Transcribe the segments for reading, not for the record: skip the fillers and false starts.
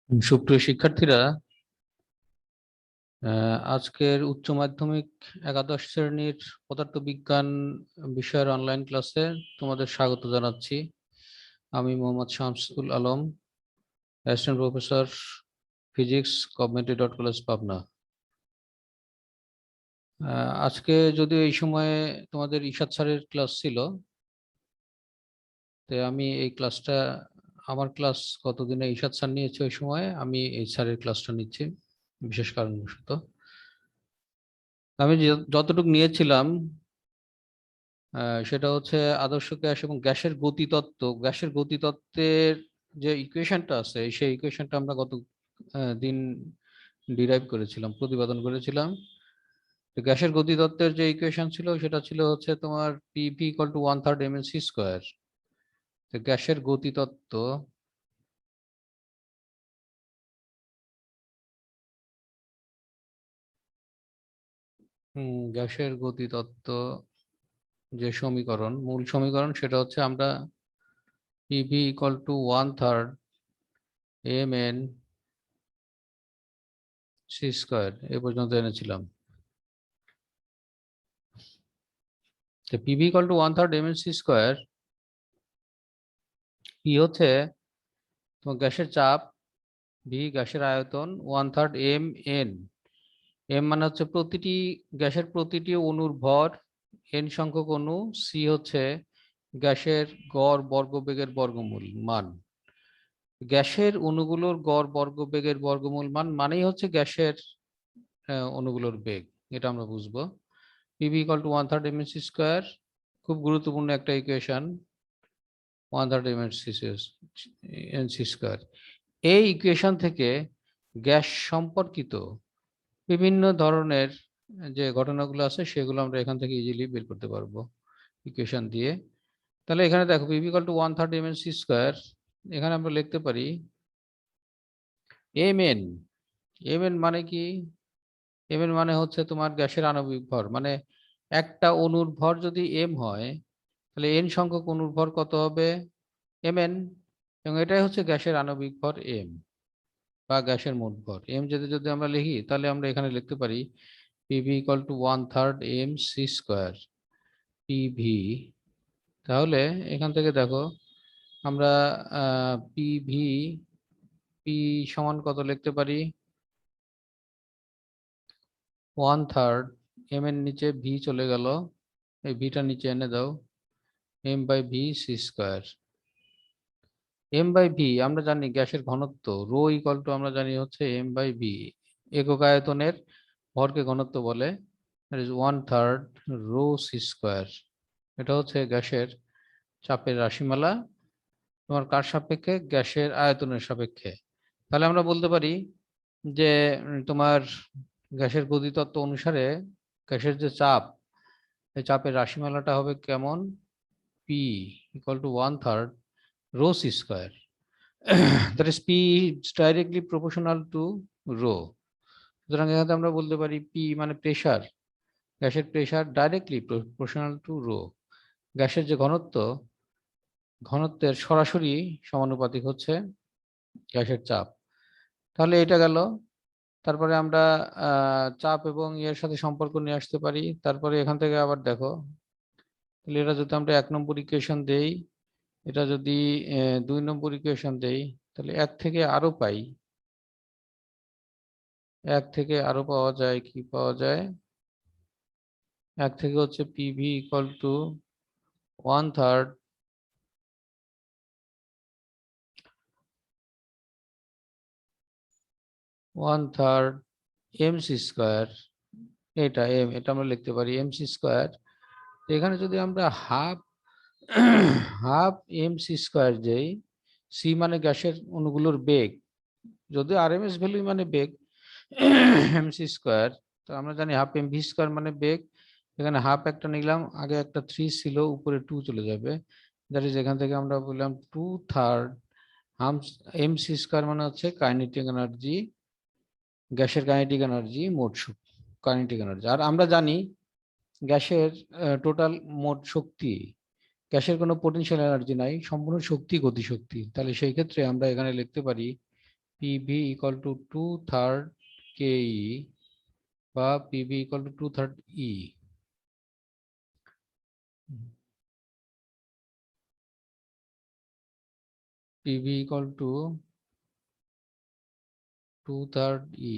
সুপ্রিয় শিক্ষার্থীরা, আজকের উচ্চ মাধ্যমিক একাদশ শ্রেণীর পদার্থবিজ্ঞান বিষয়ের অনলাইন ক্লাসে তোমাদের স্বাগত জানাচ্ছি। আমি Mohammad Shamsul Alam, assistant professor, physics, community dot college, Pabna. আজকে যদিও এই সময়ে তোমাদের ইশাদ স্যারের ক্লাস ছিল, তো আমি এই ক্লাসটা, আমার ক্লাস কতদিনে ইশাদ স্যার নিয়েছে, ওই সময় আমি এই স্যারের ক্লাসটা নিচ্ছি বিশেষ কারণবশত। আমি যতটুকু নিয়েছিলাম সেটা হচ্ছে আদর্শ গ্যাস এবং গ্যাসের গতিতত্ত্ব। গ্যাসের গতিতত্ত্বের যে ইকুয়েশনটা আছে, সেই ইকুয়েশনটা আমরা গত দিন ডিরাইভ করেছিলাম, প্রতিপাদন করেছিলাম। গ্যাসের গতিতত্ত্বের যে ইকুয়েশন ছিল সেটা ছিল হচ্ছে তোমার PV equal to 1/3 mc square. গ্যাসের গতিতত্ত্ব গ্যাসের গতিতত্ত্ব যে সমীকরণ, মূল সমীকরণ, সেটা হচ্ছে আমরা PV equal to 1/3 mn C square এ পর্যন্ত এনেছিলাম। PV equal to 1/3 mc square, P হচ্ছে তোমার গ্যাসের চাপ, ভি গ্যাসের আয়তন, 1/3 এম এন। এম মানে হচ্ছে প্রতিটি গ্যাসের প্রতিটি অণুর ভর, এন সংখ্যক অণু, সি হচ্ছে গ্যাসের গড় বর্গবেগের বর্গমূল মান। গ্যাসের অণুগুলোর গড় বর্গবেগের বর্গমূল মান মানেই হচ্ছে গ্যাসের অণুগুলোর বেগ, এটা আমরা বুঝবো। PV equal to 1/3 mc square, খুব গুরুত্বপূর্ণ একটা ইকুয়েশন, 1/3 mc স্কোয়ার। এই ইকুয়েশন থেকে গ্যাস সম্পর্কিত বিভিন্ন ধরনের যে ঘটনাগুলো আছে সেগুলো আমরা এখান থেকে ইজিলি বের করতে পারবো ইকুয়েশন দিয়ে। তাহলে এখানে দেখো, PV equal to 1/3 mc square, এখানে আমরা লিখতে পারি এম এন। এম এন মানে কি? এম এন মানে হচ্ছে তোমার গ্যাসের আণবিক ভর, মানে একটা অণুর ভর যদি এম হয়, তাহলে এন সংখ্যক অণুর ভর কত হবে? M N. এবং এটাই হচ্ছে গ্যাসের আণবিক ভর এম, বা গ্যাসের মোট ভর। এম যদি যদি আমরা লিখি, তাহলে আমরা এখানে লিখতে পারি PV equal to 1/3 M C square, PV. তাহলে এখান থেকে দেখো আমরা পিভি, পি সমান কত লিখতে পারি? 1/3 এম এর নিচে ভি চলে গেল, এই ভিটা নিচে এনে দাও, M by V C square. M by V আমরা জানি গ্যাসের ঘনত্ব, রো ইকুয়াল টু আমরা জানি হচ্ছে এম বাই ভি, একক আয়তনের ভরকে ঘনত্ব বলে, 1/3 রো সি স্কোয়ার। এটা হচ্ছে গ্যাসের চাপের রাশিমালা, তোমার কার সাপেক্ষে? গ্যাসের আয়তনের সাপেক্ষে। তাহলে আমরা বলতে পারি যে তোমার গ্যাসের গতিতত্ত্ব অনুসারে গ্যাসের যে চাপ, এই চাপের রাশিমালাটা হবে কেমন? P equal to 1/3 rho c square. That is P is directly proportional to rho. সুতরাং এখানে আমরা বলতে পারি P মানে প্রেসার, গ্যাসের pressure directly proportional to rho. গ্যাসের যে ঘনত্ব, ঘনত্বের সরাসরি সমানুপাতিক হচ্ছে গ্যাসের চাপ। তাহলে এটা গেল। তারপরে আমরা চাপ এবং এর সাথে সম্পর্ক নিয়ে আসতে পারি। তারপরে এখান থেকে আবার দেখো, তাহলে এটা যদি আমরা 1 নম্বর ইকুয়েশন দেই, এটা যদি 2 নম্বর ইকুয়েশন দেই, তাহলে এক থেকে আরো পাই, এক থেকে আরো পাওয়া যায়, কি পাওয়া যায়? এক থেকে হচ্ছে PV equal to 1/3 MC square. এটা এম, এটা আমরা লিখতে পারি এমসি স্কোয়ার। এখানে যদি আমরা হাফ হাফ এমসি স্কোয়ার দেই, সি মানে গ্যাসের অণুগুলোর বেগ, যদি আরএমএস ভ্যালু মানে বেগ, এমসি স্কোয়ার, তো আমরা জানি হাফ এম ভি স্কোয়ার মানে বেগ। এখানে হাফ একটা নিলাম, আগে একটা 3 ছিল, উপরে 2 চলে যাবে, দ্যাট ইজ এখান থেকে আমরা বললাম 2/3 হাফ এমসি স্কোয়ার মানে হচ্ছে কাইনেটিক এনার্জি, গ্যাসের কাইনেটিক এনার্জি, মোট কাইনেটিক এনার্জি। আর আমরা জানি গ্যাসের টোটাল মোট শক্তি, গ্যাসের কোনো পোটেনশিয়াল এনার্জি নাই, সম্পূর্ণ শক্তি গতিশক্তি। তাহলে সেই ক্ষেত্রে আমরা এখানে লিখতে পারি PV equal to 2/3 KE বা PV equal to 2/3 E। PV equal to 2/3 E।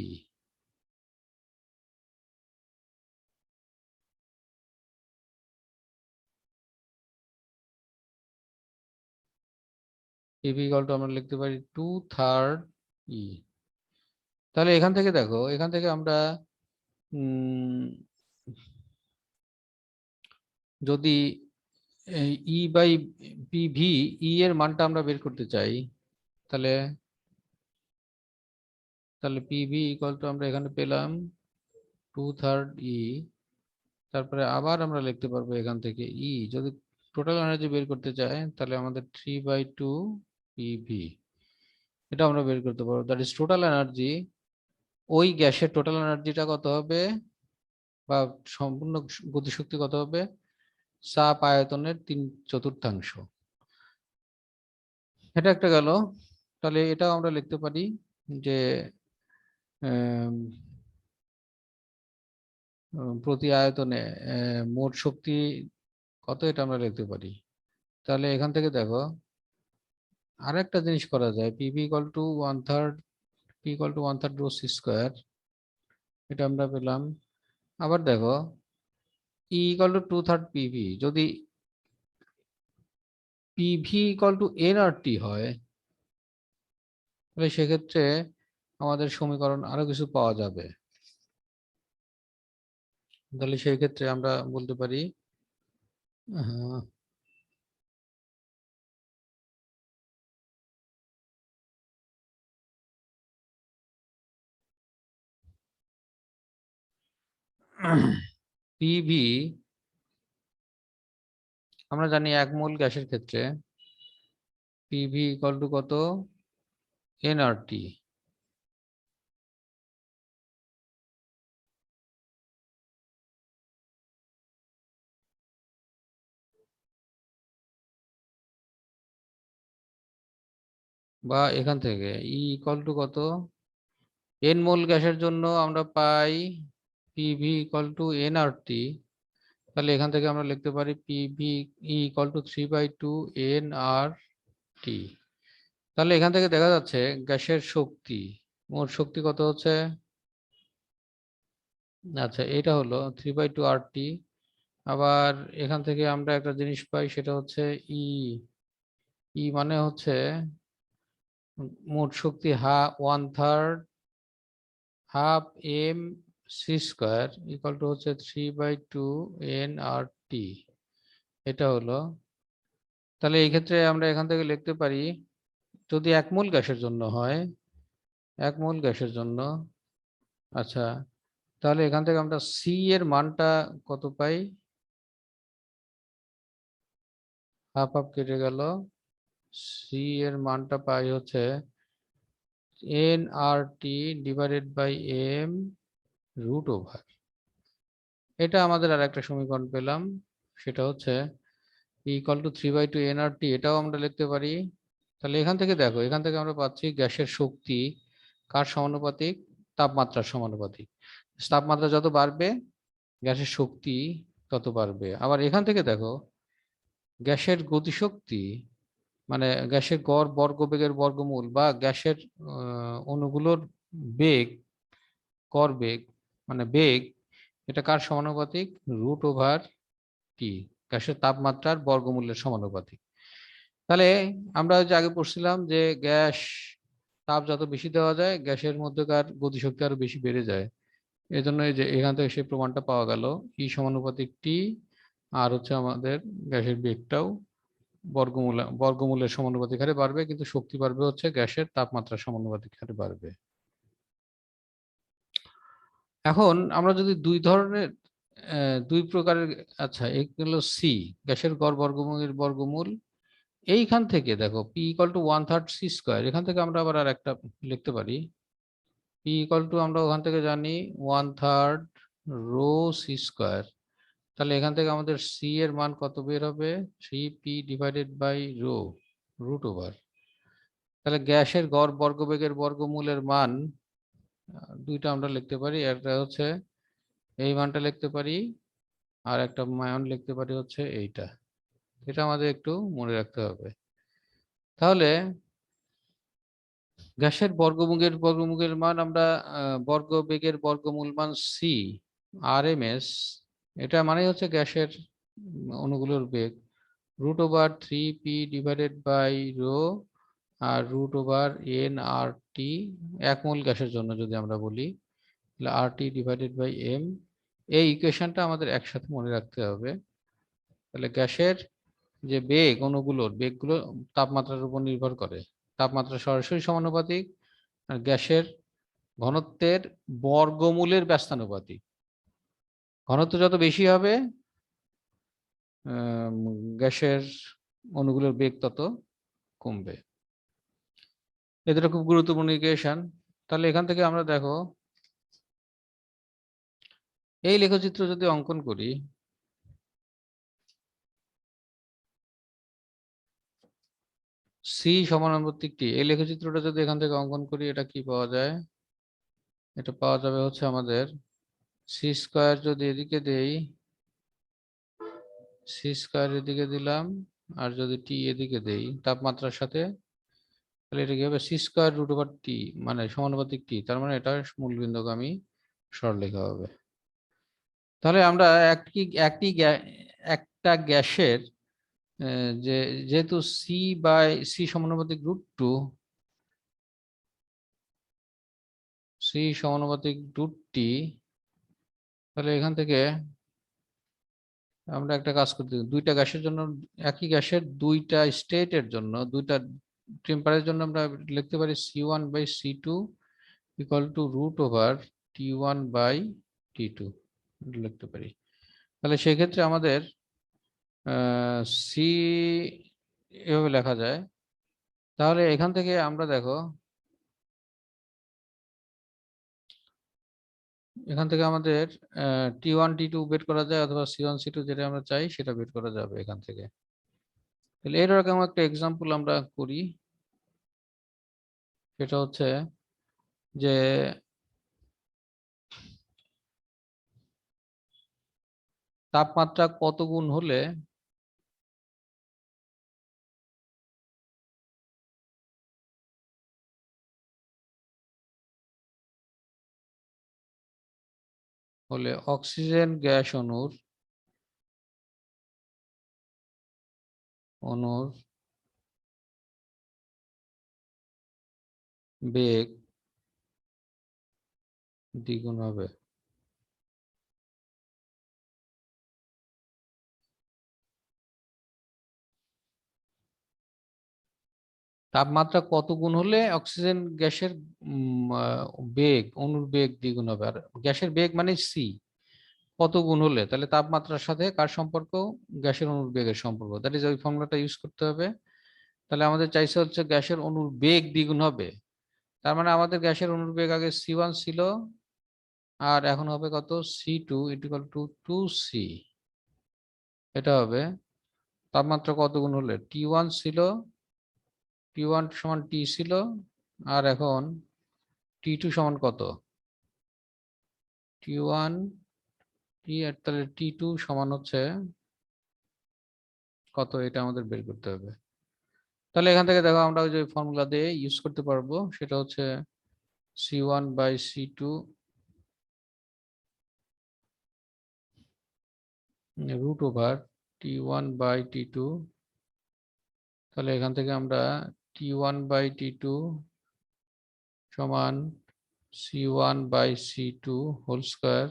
PV equal to আমরা লিখতে পারি 2/3 E। তাহলে এখান থেকে দেখো, এখান থেকে আমরা যদি ই বাই পিভি, ই এর মানটা আমরা বের করতে চাই, তাহলে তাহলে পিভি ইকুয়াল টু আমরা এখানে পেলাম 2/3 ই। তারপরে আবার আমরা লিখতে পারবো এখান থেকে ই, যদি টোটাল এনার্জি বের করতে চাই তাহলে আমাদের 3/2 পিভি, এটা আমরা বের করতে পারবো। দ্যাট ইজ টোটাল এনার্জি, ওই গ্যাসের টোটাল এনার্জিটা কত হবে বা সম্পূর্ণ গতিশক্তি কত হবে, চাপ আয়তনের 3/4। এটা একটা গেল। তাহলে এটাও আমরা লিখতে পারি যে প্রতি আয়তনে মোট শক্তি কত, এটা আমরা লিখতে পারি। তাহলে এখান থেকে দেখো আরেকটা জিনিস করা যায়, PV equal to 1/3, P equal to 1/3 rho C square, এটা আমরা পেলাম। আবার দেখো ই ইকুয়াল টু 2/3 পিভি, যদি পিভি ইকুয়াল টু এনআরটি হয় তাহলে সেক্ষেত্রে আমাদের সমীকরণ আরো কিছু পাওয়া যাবে। তাহলে সেই ক্ষেত্রে আমরা বলতে পারি পিভি, আমরা জানি 1 মোল গ্যাসের ক্ষেত্রে পিভি ইকুয়াল টু কত, এনআরটি। বা এখান থেকে ই ইকুয়াল টু কত, এন মোল গ্যাসের জন্য আমরা পাই পিভি ইকুয়াল টু এনআরটি। তাহলে এখান থেকে আমরা লিখতে পারি পিভি ইকুয়াল টু 3/2 এনআরটি। তাহলে এখান থেকে দেখা যাচ্ছে গ্যাসের শক্তি, মোট শক্তি কত হচ্ছে, আচ্ছা এটা হলো 3/2 RT। আবার এখান থেকে আমরা একটা জিনিস পাই, সেটা হচ্ছে ই, ই মানে হচ্ছে মোট শক্তি 1/3 half M C square equal to হচ্ছে 3/2 এনআরটি, এটা হলো। তাহলে এই ক্ষেত্রে আমরা এখান থেকে লিখতে পারি, যদি 1 মোল গ্যাসের জন্য হয়, 1 মোল গ্যাসের জন্য, আচ্ছা তাহলে এখান থেকে আমরা সি এর মানটা কত পাই, হাফ হাফ কেটে গেল, সি এর মানটা পাই হচ্ছে NRT divided by M root over. এটা আমাদের আর একটা সমীকরণ পেলাম, সেটা হচ্ছে ইকুয়াল টু 3/2 এনআরটি, এটাও আমরা লিখতে পারি। তাহলে এখান থেকে দেখো, এখান থেকে আমরা পাচ্ছি গ্যাসের শক্তি কার সমানুপাতিক, তাপমাত্রার সমানুপাতিক। তাপমাত্রা যত বাড়বে গ্যাসের শক্তি তত বাড়বে। আবার এখান থেকে দেখো গ্যাসের গতিশক্তি মানে গ্যাসের গড় বর্গবেগের বর্গমূল বা গ্যাসের অণুগুলোর বেগ, গড় বেগ মানে বেগ, এটা কার সমানুপাতিক, রুট ওভার টি, গ্যাসের তাপমাত্রার বর্গমূলের সমানুপাতিক। তাহলে আমরা যে আগে পড়ছিলাম যে গ্যাস তাপ যত বেশি দেওয়া যায় গ্যাসের মধ্যকার গতিশক্তি আরো বেশি বেড়ে যায়। এই জন্য এই যে এখান থেকে সেই প্রমাণটা পাওয়া গেল, ই সমানুপাতিক টি, আর হচ্ছে আমাদের গ্যাসের বেগটাও বর্গমূলের সমানুপাতিক হারে বাড়বে, কিন্তু শক্তি বাড়বে হচ্ছে গ্যাসের তাপমাত্রার সমানুপাতিক হারে বাড়বে। এখন আমরা যদি দুই প্রকারের, আচ্ছা এগুলো সি, গ্যাসের গড় বর্গমূলের বর্গমূল। এইখান থেকে দেখো P equal to 1/3 C square, এখান থেকে আমরা আবার আর একটা লিখতে পারি, পি ইকুয়াল টু আমরা ওখান থেকে জানি 1/3 রো সি স্কোয়ার। তাহলে এখান থেকে আমাদের সি এর মান কত বের হবে, 3p divided by rho root over. তাহলে গ্যাসের গড় বর্গবেগের বর্গমূলের মান দুইটা আমরা লিখতে পারি, একটা হচ্ছে এই মানটা লিখতে পারি, আর একটা মান লিখতে পারি হচ্ছে এইটা। এটা আমাদের একটু মনে রাখতে হবে। তাহলে গ্যাসের বর্গমূলের মান আমরা বর্গবেগের বর্গমূল মান সি আরএমএস, এটা মানে হচ্ছে গ্যাসের অণুগুলোর বেগ, √3p ডিভাইডেড বাই রো আর √n/RT, এক মোল গ্যাসের জন্য যদি আমরা বলি তাহলে RT ডিভাইডেড বাই m। এই ইকুয়েশনটা আমাদের একসাথে মনে রাখতে হবে। তাহলে গ্যাসের যে বেগ, অণুগুলোর বেগগুলো তাপমাত্রার উপর নির্ভর করে, তাপমাত্রা সরাসরি সমানুপাতিক, আর গ্যাসের ঘনত্বের বর্গমূলের ব্যস্তানুপাতিক। ঘনত্ব যত বেশি হবে গ্যাসের অণুগুলোর বেগ তত কমবে। এ দুটো খুব গুরুত্বপূর্ণ ইকুয়েশন। তাহলে এখান থেকে আমরা দেখো এই লেখচিত্র যদি অঙ্কন করি, সি সমানুপাতিক টি, এই লেখচিত্রটা যদি এখান থেকে অঙ্কন করি, এটা কি পাওয়া যায়? এটা পাওয়া যাবে হচ্ছে আমাদের সি স্কোয়ার, যদি এদিকে দেই সি স্কোয়ার এদিকে দিলাম, আর যদি টি এদিকে দেই তাপমাত্রার সাথে, তাহলে এটা কি হবে সি স্কোয়ার √টি, মানে সমানুপাতিক টি, তার মানে এটা মূলবিন্দুগামী সরলরেখা হবে। তাহলে আমরা একটা গ্যাসের যেহেতু সি সমানুপাতিক √2, সি সমানুপাতিক √t, তাহলে এখান থেকে আমরা একটা কাজ করতে, দুইটা গ্যাসের জন্য, একই গ্যাসের দুইটা স্টেটের জন্য, দুইটা টেম্পারেচারের জন্য আমরা লিখতে পারি C1/C2 ইকুয়াল টু √T1/T2 লিখতে পারি। তাহলে সেক্ষেত্রে আমাদের সি এভাবে লেখা যায়। তাহলে এখান থেকে আমরা দেখো, এখান থেকে আমাদের T1 T2 বের করা যায়, অথবা C1 C2 যেটা আমরা চাই সেটা বের করা যাবে এখান থেকে। তাহলে এরকম একটা এক্সাম্পল আমরা করি, সেটা হচ্ছে যে তাপমাত্রা কত গুণ হলে অক্সিজেন গ্যাস অণুর বেগ দ্বিগুণ হবে। তাপমাত্রা কত গুণ হলে অক্সিজেন গ্যাসের বেগ, অণুর বেগ দ্বিগুণ হবে। আর গ্যাসের বেগ মানে সি, কত গুণ হলে, তাহলে তাপমাত্রার সাথে কার সম্পর্ক? গ্যাসের অণুর বেগের সম্পর্ক, দ্যাট ইজ ওই ফর্মুলাটা ইউজ করতে হবে। তাহলে আমাদের চাইছে হচ্ছে গ্যাসের অণুর বেগ দ্বিগুণ হবে, তার মানে আমাদের গ্যাসের অণুর বেগ আগে C1 ছিল, আর এখন হবে কত? C2 equal to 2C। এটা হবে তাপমাত্রা কত গুণ হলে, T1 ছিল, T1 সমান T ছিল, আর এখন T2 সমান কত? T1 T, আর তাহলে T2 সমান হচ্ছে কত, এটা আমাদের বের করতে হবে। তাহলে এখান থেকে দেখো আমরা ওই যে ফর্মুলা দিয়ে ইউজ করতে পারবো, সেটা হচ্ছে C1/C2 √T1/T2। তাহলে এখান থেকে আমরা T1/T2 সমান C1/C2 হোল স্কয়ার,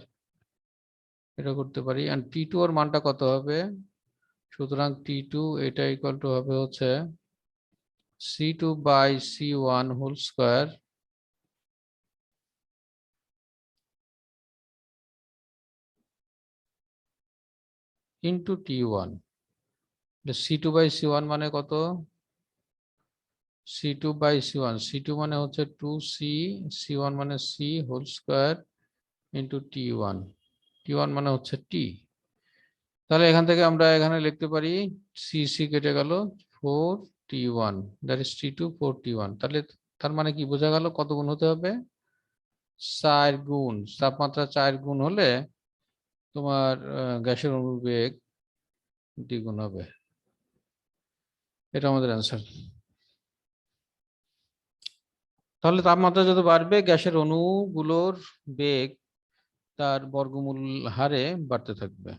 এটা করতে পারি। আর T2 এর মানটা কত হবে? সুতরাং T2 এটা ইকুয়াল টু হবে হচ্ছে C2/C1 whole square into T1। C2/C1 মানে কত? C2/C1 মানে হচ্ছে 2C, C1 মানে C whole square into T1, T1 মানে হচ্ছে T। তাহলে এখান থেকে আমরা এখানে লিখতে পারি C কেটে গেল 4, T1, that is T2 4 T1। তাহলে তার মানে কি বোঝা গেল, কত গুণ হতে হবে? 4 গুণ। তাপমাত্রা 4 গুণ হলে তোমার গ্যাসের অনুবেগ দ্বিগুণ হবে। এটা আমাদের অ্যান্সার। তাহলে তাপমাত্রা যত বাড়বে গ্যাসের অণুগুলোর বেগ তার বর্গমূল হারে বাড়তে থাকবে।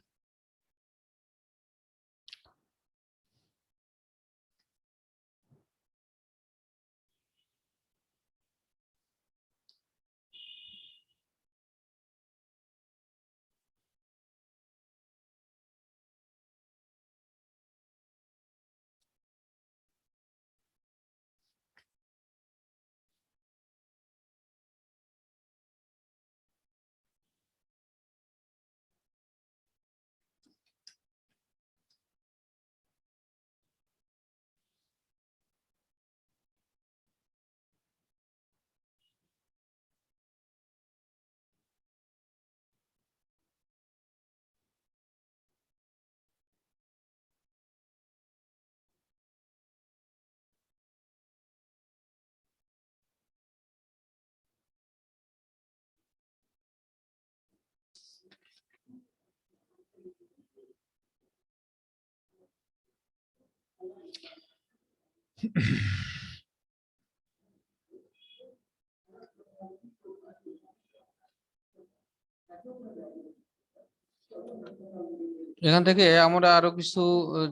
এখান থেকে আমরা আরো কিছু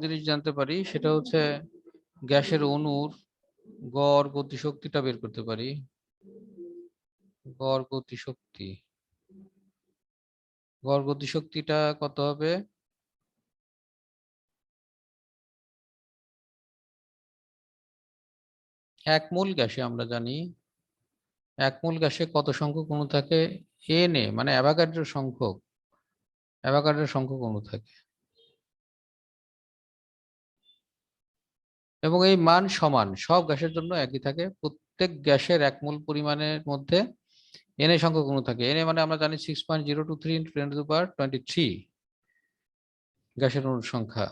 জিনিস জানতে পারি, সেটা হচ্ছে গ্যাসের অণুর গড় গতিশক্তিটা বের করতে পারি। গড় গতিশক্তি, গড় গতিশক্তিটা কত হবে? এক মোল গ্যাসে আমরা জানি, এক মোল গ্যাসে কত সংখ্যক অণু থাকে? Na, মানে অ্যাভোগাড্রো সংখ্যক, অ্যাভোগাড্রো সংখ্যক অণু থাকে। এবং এই মান সমান সব গ্যাসের জন্য একই থাকে। প্রত্যেক গ্যাসের এক মোল পরিমাণের মধ্যে Na সংখ্যক অণু থাকে। Na মানে আমরা জানি 6.023 × 10⁻23 গ্যাসের অণুর সংখ্যা।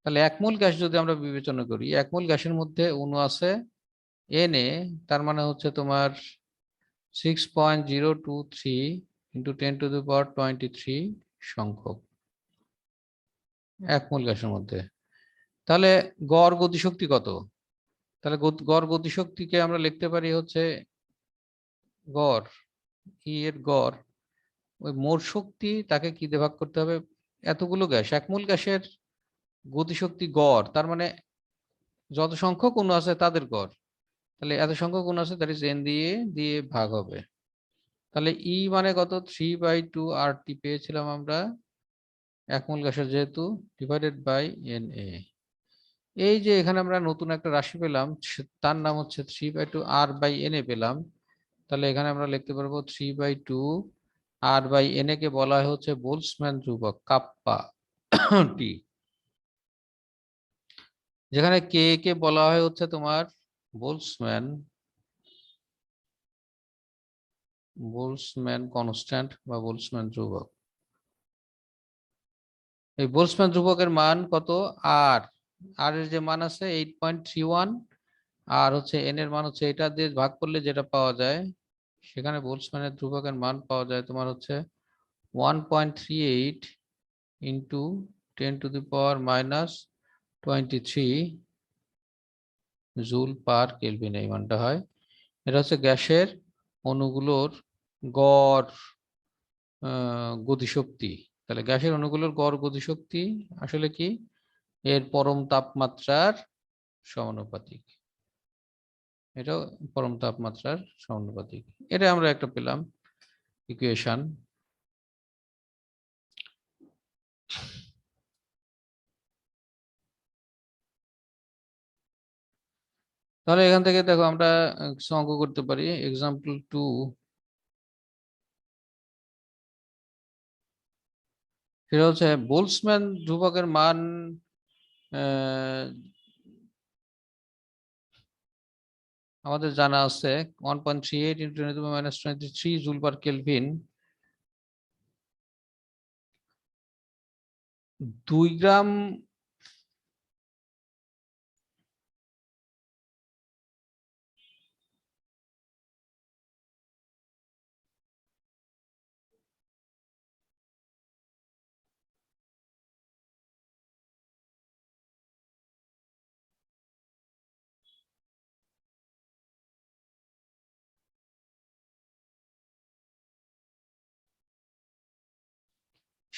তাহলে এক মোল গ্যাস যদি আমরা বিবেচনা করি, এক মোল গ্যাসের মধ্যে অণু আছে Na, তার মানে হচ্ছে তোমার 6.023 × 10⁻23 সংখ্যক এক মোল গ্যাসের মধ্যে। তাহলে গড় গতিশক্তি কত? তাহলে গড় গতিশক্তিকে আমরা লিখতে পারি হচ্ছে গড়, ই এর গড়, ওই মোট শক্তি তাকে কি দিয়ে ভাগ করতে হবে? এতগুলো গ্যাস, এক মোল গ্যাসের গতিশক্তি গড়, তার মানে যত সংখ্যক অণু আছে তাদের গড়। তাহলে এত সংখ্যক অণু আছে, দ্যাট ইজ n দিয়ে দিয়ে ভাগ হবে। তাহলে ই মানে কত? 3/2 RT পেয়েছিলাম আমরা এক মোল গ্যাসের, যেহেতু ডিভাইডেড বাই Na। এই যে এখানে আমরা নতুন একটা রাশি পেলাম, তার নাম হচ্ছে 3/2 R/Na পেলাম। তাহলে এখানে আমরা লিখতে পারবো 3/2 R/Na কে বলা হয় হচ্ছে বোলসম্যান ধ্রুবক, কাপ্পা টি। যেখানে কে কে বলা হয় হচ্ছে তোমার বোলসম্যান, বোলসম্যান কনস্ট্যান্ট বা বোলসম্যান ধ্রুবক। এই বোলসম্যান ধ্রুবকের মান কত? আর আর এর যে মান আছে 8.31, আর হচ্ছে এন এর মান হচ্ছে এটা দিয়ে ভাগ করলে যেটা পাওয়া যায়, সেখানে বোলসম্যানের ধ্রুবকের মান পাওয়া যায় তোমার হচ্ছে 1.38 ইন্টু 10⁻⁻23 জুল পার কেলভিন, এই মানটা হয়। এটা হচ্ছে গ্যাসের অণুগুলোর গড় গতিশক্তি। তাহলে গ্যাসের অণুগুলোর গড় গতিশক্তি আসলে কি? এর পরম তাপমাত্রার সমানুপাতিক। এটাও পরম তাপমাত্রার সমানুপাতিক। এটা আমরা একটা পেলাম ইকুয়েশন। তাহলে এখান থেকে দেখো আমরা কিছু অঙ্ক করতে পারি। এক্সাম্পল 2, সেটা হচ্ছে বোলসম্যান ধ্রুবকের মান আমাদের জানা আছে 1.38 × 10⁻⁻23 জুল পার কেলভিন। 2 গ্রাম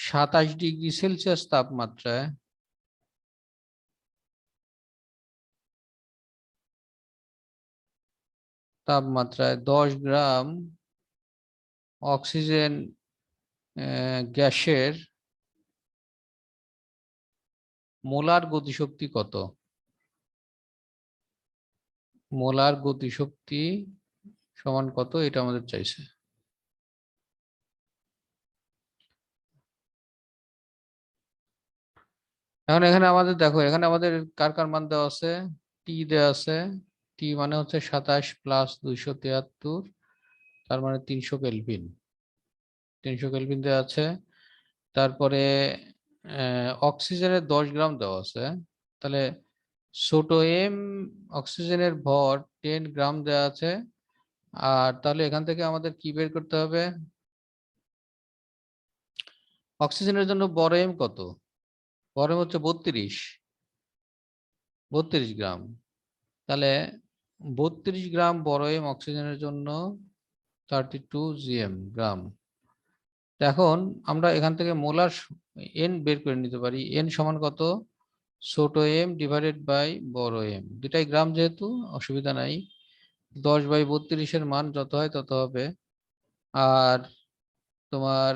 27 ডিগ্রি সেলসিয়াস তাপমাত্রায় 10 গ্রাম অক্সিজেন গ্যাসের মোলার গতিশক্তি কত? মোলার গতিশক্তি সমান কত, এটা আমাদের চাইছে। এখন এখানে আমাদের দেখো, এখানে আমাদের কার কার মান দেওয়া আছে, টি দেওয়া আছে। টি মানে হচ্ছে 27 প্লাস 273, তার মানে 300 কেলভিন। 300 কেলভিন দেওয়া আছে। তারপরে অক্সিজেনের 10 গ্রাম দেওয়া আছে। তাহলে ছোট এম অক্সিজেনের ভর 10 গ্রাম দেওয়া আছে। আর তাহলে এখান থেকে আমাদের কি বের করতে হবে? অক্সিজেনের জন্য বড় এম কত? বড় এম হচ্ছে 32 গ্রাম। তাহলে 32 গ্রাম বড় এম অক্সিজেনের জন্য 32 গ্রাম। এখন আমরা এখান থেকে মোলার এন বের করে নিতে পারি। এন সমান কত? ছোট এম ডিভাইডেড বাই বড় এম, দুটাই গ্রাম যেহেতু অসুবিধা নাই। 10/32-এর মান যত হয় তত হবে। আর তোমার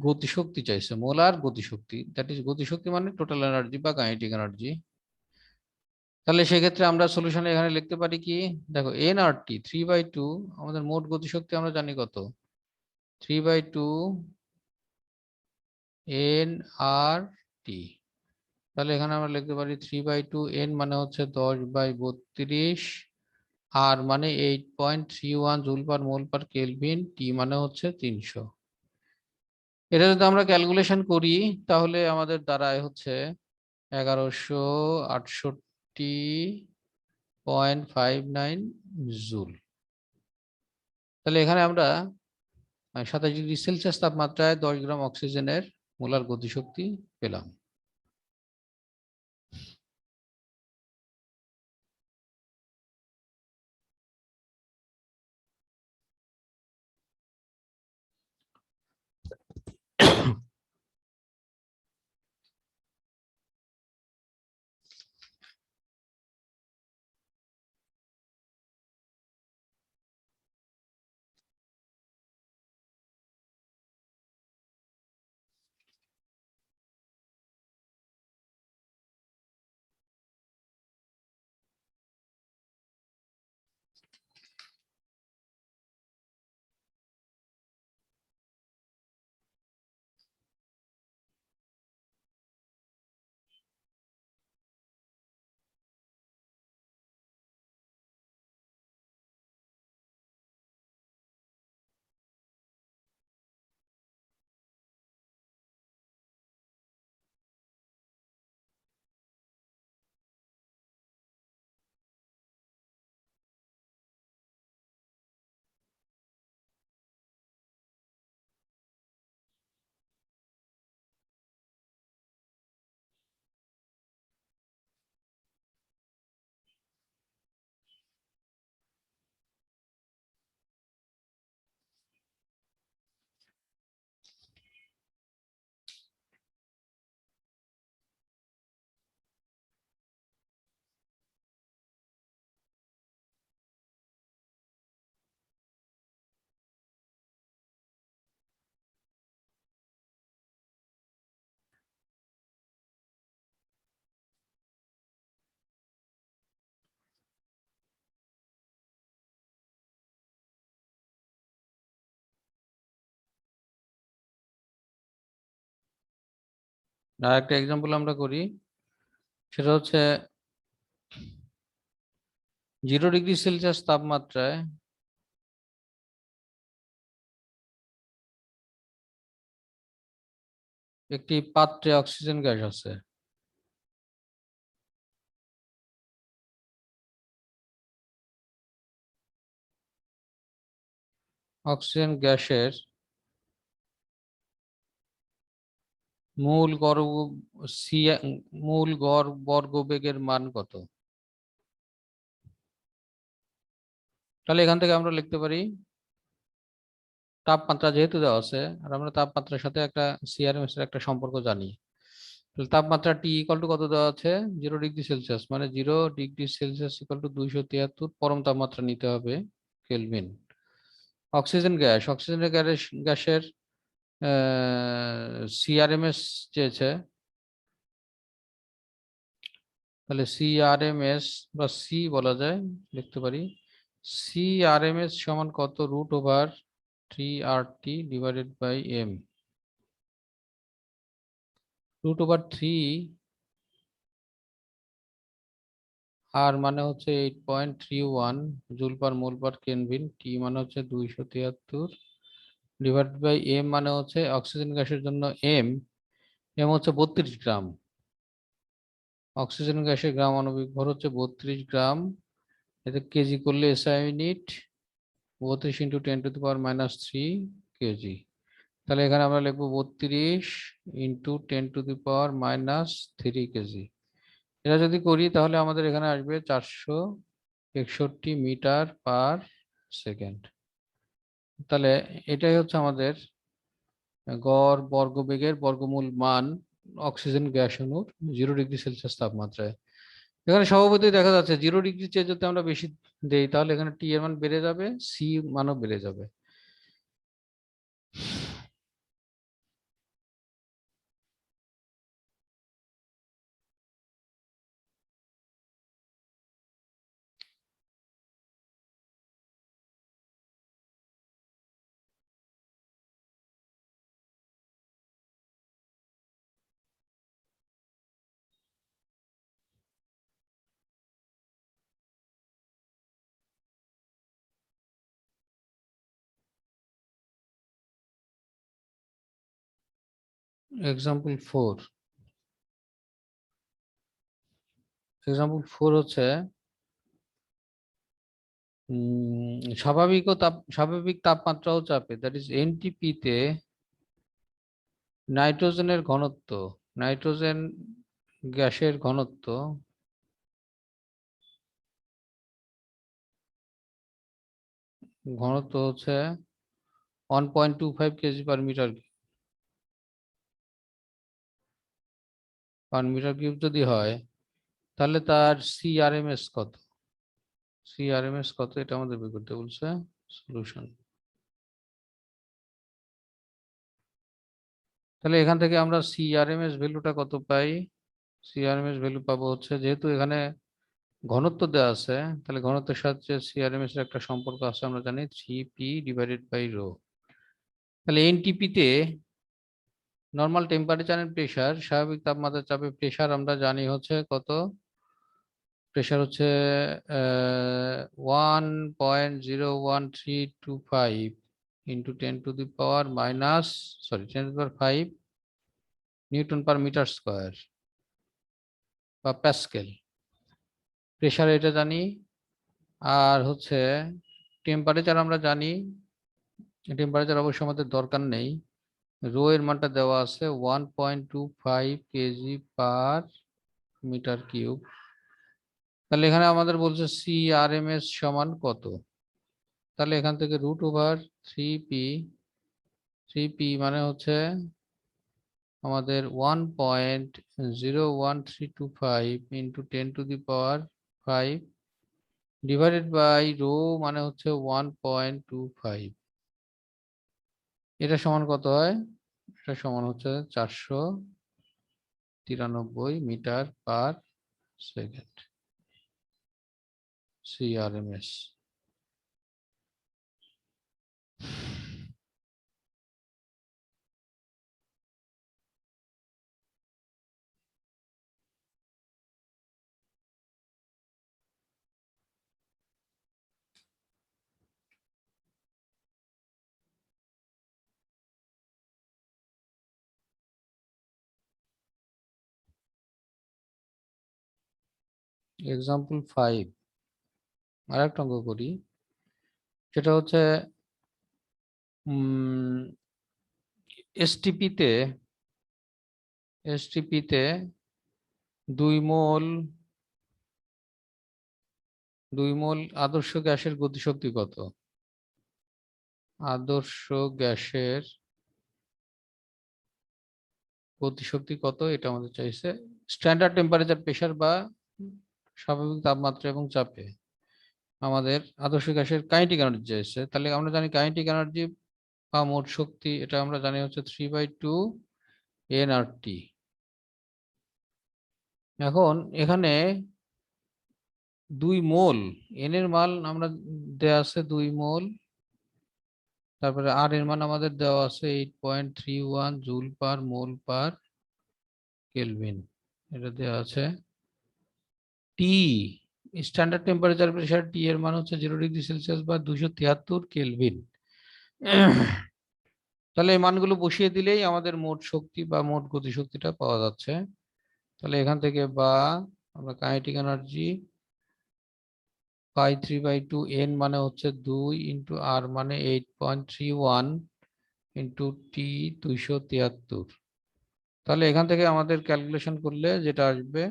গতিশক্তি চাইছে, মোলার গতিশক্তি, দ্যাট ইজ গতিশক্তি মানে টোটাল এনার্জি বা কাইনেটিক এনার্জি। তাহলে সেক্ষেত্রে আমরা সলিউশনে এখানে লিখতে পারি কি, দেখো এনআরটি 3/2, আমাদের মোট গতিশক্তি আমরা জানি কত, 3/2 এন আর টি। তাহলে এখানে আমরা লিখতে পারি 3/2, এন মানে হচ্ছে 10/32, আর মানে 8.31 জুল পার মোল পার কেলভিন, টি মানে হচ্ছে 300। এটা যদি আমরা ক্যালকুলেশন করি তাহলে আমাদের দাঁড়ায় হচ্ছে 1168.59 জুল। তাহলে এখানে আমরা 27 ডিগ্রি সেলসিয়াস তাপমাত্রায় 10 গ্রাম অক্সিজেনের মোলার গতিশক্তি পেলাম। আর একটা এক্সাম্পল আমরা করি, সেটা হচ্ছে 0 ডিগ্রি সেলসিয়াস তাপমাত্রায় একটি পাত্রে অক্সিজেন গ্যাস আছে। অক্সিজেন গ্যাসের মূল গড় সি মূল গড় বর্গবেগের মান কত? তাহলে এখান থেকে আমরা লিখতে পারি তাপমাত্রা যেহেতু দেওয়া আছে আর আমরা তাপমাত্রার সাথে একটা সিআরএমএস এর একটা সম্পর্ক জানি, তাহলে তাপমাত্রা টি ইকুয়াল টু কত দেওয়া আছে, 0 ডিগ্রি সেলসিয়াস, মানে 0 ডিগ্রি সেলসিয়াস ইকুয়াল টু 273 পরম তাপমাত্রা নিতে হবে কেলভিন। অক্সিজেন গ্যাস, গ্যাসের সিআরএমএস চেয়েছে, তাহলে সিআরএমএস বা সি বলা যায়, লিখতে পারি সিআরএমএস সমান কত, √3RT ডিভাইডেড বাই এম। √3 আর মানে হচ্ছে 8.31 জুল পার মোল পার কেলভিন, টি মানে হচ্ছে 273 ডিভাইডেড বাই এম মানে হচ্ছে অক্সিজেন গ্যাসের জন্য এম, এম হচ্ছে 32 গ্রাম। অক্সিজেন গ্যাসের গ্রাম আণবিক ভর হচ্ছে 32 গ্রাম, এতে কেজি করলে এসআই ইউনিট 32 ইন্টু 10⁻³ কেজি। তাহলে এখানে আমরা লিখবো 32 ইন্টু 10⁻³ কেজি। এটা যদি করি তাহলে আমাদের এখানে আসবে 461 মিটার পার সেকেন্ড। তাহলে এটাই হচ্ছে আমাদের গড় বর্গবেগের বর্গমূল মান অক্সিজেন গ্যাস অণুর 0 ডিগ্রি সেলসিয়াস তাপমাত্রায়। এখানে স্বভাবতই দেখা যাচ্ছে 0 ডিগ্রি চেয়ে যদি আমরা বেশি দেই তাহলে এখানে টি এর মান বেড়ে যাবে, সি মানও বেড়ে যাবে। এক্সাম্পল 4 হচ্ছে স্বাভাবিক তাপমাত্রা ও চাপে, দ্যাট ইজ এনটিপি তে নাইট্রোজেনের ঘনত্ব, নাইট্রোজেন গ্যাসের ঘনত্ব ঘনত্ব হচ্ছে 1.25 কেজি পার মিটার কিউব যদি হয় তাহলে তার সিআরএমএস কত, এটা আমাদের বের করতে বলছে। সলিউশন, তাহলে এখান থেকে আমরা সিআরএমএস ভ্যালুটা কত পাই, সিআরএমএস ভ্যালু পাবো হচ্ছে, যেহেতু এখানে ঘনত্ব দেওয়া আছে তাহলে ঘনত্বের সাথে সিআরএমএস এর একটা সম্পর্ক আছে, আমরা জানি 3p ডিভাইডেড বাই রো। তাহলে এনটিপি তে নর্মাল টেম্পারেচার এন্ড প্রেসার, স্বাভাবিক তাপমাত্রা চাপে প্রেসার আমরা জানি হচ্ছে কত, প্রেসার হচ্ছে 1.01325 into 10⁻⁻5 newton per metre square বা প্যাসকেল, প্রেসার এটা জানি। আর হচ্ছে টেম্পারেচার আমরা জানি, টেম্পারেচার অবশ্য আমাদের দরকার নেই, রো এর মানটা দেওয়া আছে 1.25 কেজি পার মিটার কিউব। তাহলে এখানে আমাদের বলছে সিআরএমএস সমান কত, তাহলে এখান থেকে √3p, 3p মানে হচ্ছে আমাদের 1.01325 ইন্টু 10⁻⁵ ডিভাইডেড বাই রো মানে হচ্ছে 1.25, এটা সমান কত হয়, এটা সমান হচ্ছে 493 metre per second CRMS. Example 5 আরেকটা অঙ্ক করি, সেটা হচ্ছে এসটিপিতে 2 মোল আদর্শ গ্যাসের গতিশক্তি কত, আদর্শ গ্যাসের গতিশক্তি কত এটা আমাদের চাইছে, স্ট্যান্ডার্ড টেম্পারেচার, প্রেসার বা স্বাভাবিক তাপমাত্রা এবং চাপে আমাদের আদর্শ গ্যাসের কাইনেটিক এনার্জি চাইছে। তাহলে আমরা জানি কাইনেটিক এনার্জি বা মোট শক্তি, এটা আমরা জানি হচ্ছে 3/2 nRT। এখন এখানে 2 মোল, এন এর মান আমরা দেওয়া আছে 2 মোল, তারপরে আর এর মান আমাদের দেওয়া আছে 8.31 জুল পার মোল পার কেলভিন, এটা দেওয়া আছে। টি স্ট্যান্ডার্ড টেম্পারেচার প্রেসার, টি এর মান হচ্ছে 0°C বা 273 কেলভিন। তাহলে এই মানগুলো বসিয়ে দিলেই আমাদের মোট শক্তি বা মোট গতিশক্তিটা পাওয়া যাচ্ছে। তাহলে এখান থেকে বা আমরা কাইনেটিক এনার্জি পাই 3/2 n মানে হচ্ছে 2 ইন্টু আর মানে 8.31 ইন্টু টি 273। তাহলে এখান থেকে আমাদের ক্যালকুলেশন করলে যেটা আসবে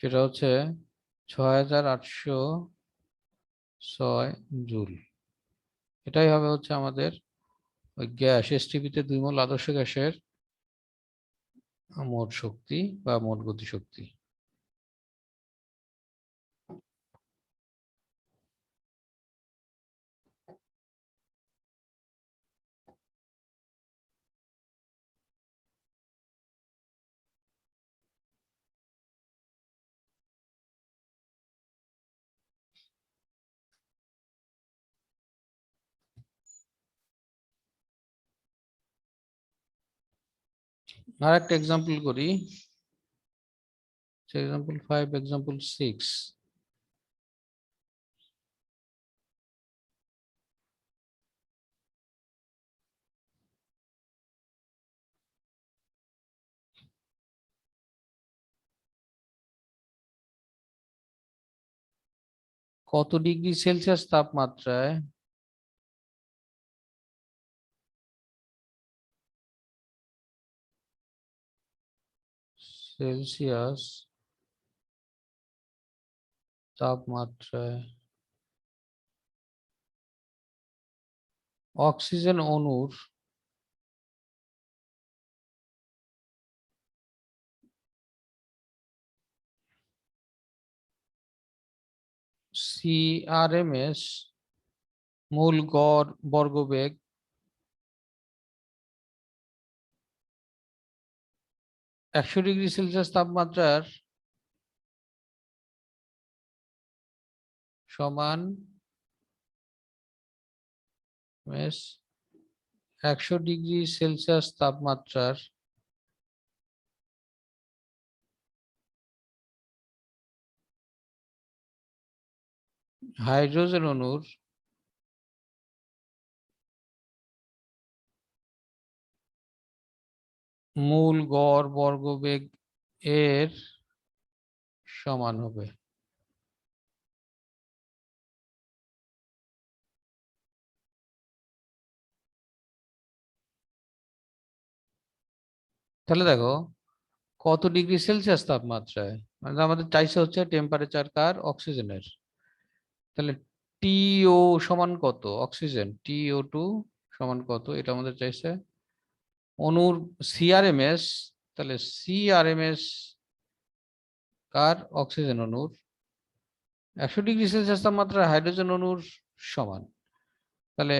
সেটা হচ্ছে 6806 জুল। এটাই হবে হচ্ছে আমাদের ওই গ্যাস এসটিপিতে 2 মোল আদর্শ গ্যাসের মোট শক্তি বা মোট গতিশক্তি। আর একটা এক্সাম্পল করি, এক্সাম্পল 5, এক্সাম্পল 6। কত ডিগ্রি সেলসিয়াস তাপমাত্রায় সেলসিয়াস তাপমাত্রায় অক্সিজেন অণুর সিআরএমএস মূল গড় বর্গবেগ 100°C তাপমাত্রার সমান 100°C তাপমাত্রার হাইড্রোজেন অণুর মূল গড় বর্গবেগ এর সমান হবে। তাহলে দেখো কত ডিগ্রি সেলসিয়াস তাপমাত্রায়, মানে আমাদের চাইছে হচ্ছে টেম্পারেচার কার, অক্সিজেনের। তাহলে টিও সমান কত, অক্সিজেন TO2 সমান কত এটা আমাদের চাইছে। অণুর সিআরএমএস, তাহলে সিআরএমএস কার, অক্সিজেন অণুর 100°C তাপমাত্রা হাইড্রোজেন অণুর সমান। তাহলে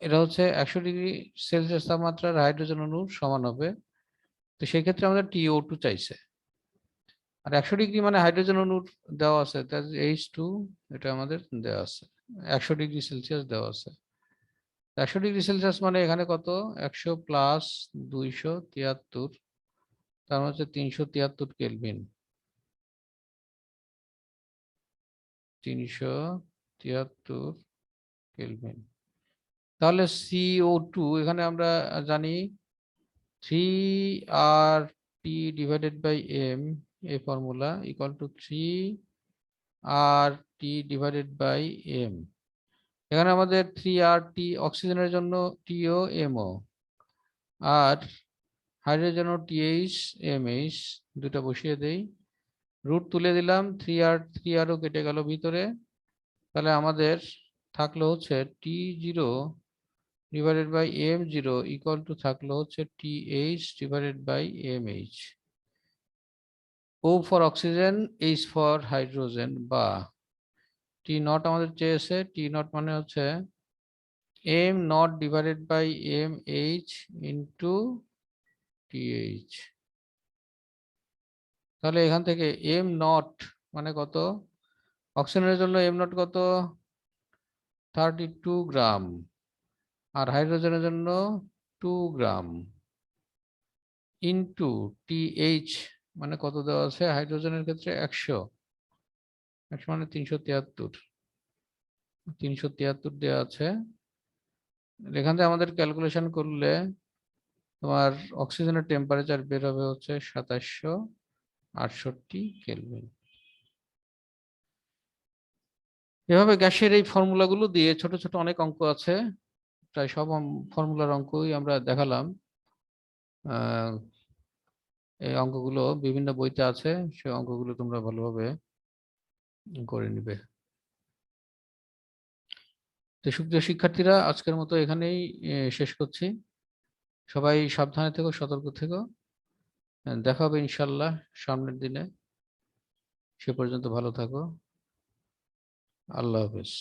এটা হচ্ছে 100°C তাপমাত্রার হাইড্রোজেন অণুর সমান হবে। তো সেই ক্ষেত্রে আমাদের TO2 চাইছে। আর 100° মানে হাইড্রোজেন অণুর দেওয়া আছে, H2, এটা আমাদের দেওয়া আছে 100°C দেওয়া আছে। 100°C মানে এখানে কত, 100 প্লাস 273, তার মানে হচ্ছে 373 কেলভিন। 373 কেলভিন। তাহলে CO2 এখানে আমরা জানি 3RT/m, এই ফর্মুলা ইকুয়াল টু 3RT/m। এখানে আমাদের 3RT অক্সিজেনের জন্য TO MO, আর হাইড্রোজেন ও TH MH, দুটা বসিয়ে দেই, রুট তুলে দিলাম, 3R কেটে গেল ভিতরে। তাহলে আমাদের থাকলো হচ্ছে T0 divided by m0 equal to থাকলো হচ্ছে th divided by mh। O for oxygen, H for hydrogen, বা টি নট আমাদের চেয়েছে, টি নট মানে হচ্ছে m naught divided by mh into th। তাহলে এখান থেকে m নট মানে কত, অক্সিজেনের জন্য m নট কত, 32 গ্রাম, আর হাইড্রোজেনের জন্য 2 গ্রাম, ইন্টু টিএইচ মানে কত দেওয়া আছে, হাইড্রোজেনের ক্ষেত্রে 100, 100 মানে 373, 373 দেওয়া আছে। এখান থেকে আমাদের ক্যালকুলেশন করলে তোমার অক্সিজেনের টেম্পারেচার বের হবে হচ্ছে 2768 কেলভিন। এভাবে গ্যাসের এই ফর্মুলাগুলো দিয়ে ছোট ছোট অনেক অঙ্ক আছে, প্রায় সব ফর্মুলার অঙ্কই আমরা দেখালাম। এই অঙ্কগুলো বিভিন্ন বইতে আছে, সেই অঙ্কগুলো তোমরা ভালোভাবে করে নিবে। তো সুপ্রিয় শিক্ষার্থীরা, আজকের মতো এখানেই শেষ করছি। সবাই সাবধানে থেকো, সতর্ক থেকো। দেখা হবে ইনশাল্লাহ সামনের দিনে। সে পর্যন্ত ভালো থাকো। আল্লাহ হাফেজ।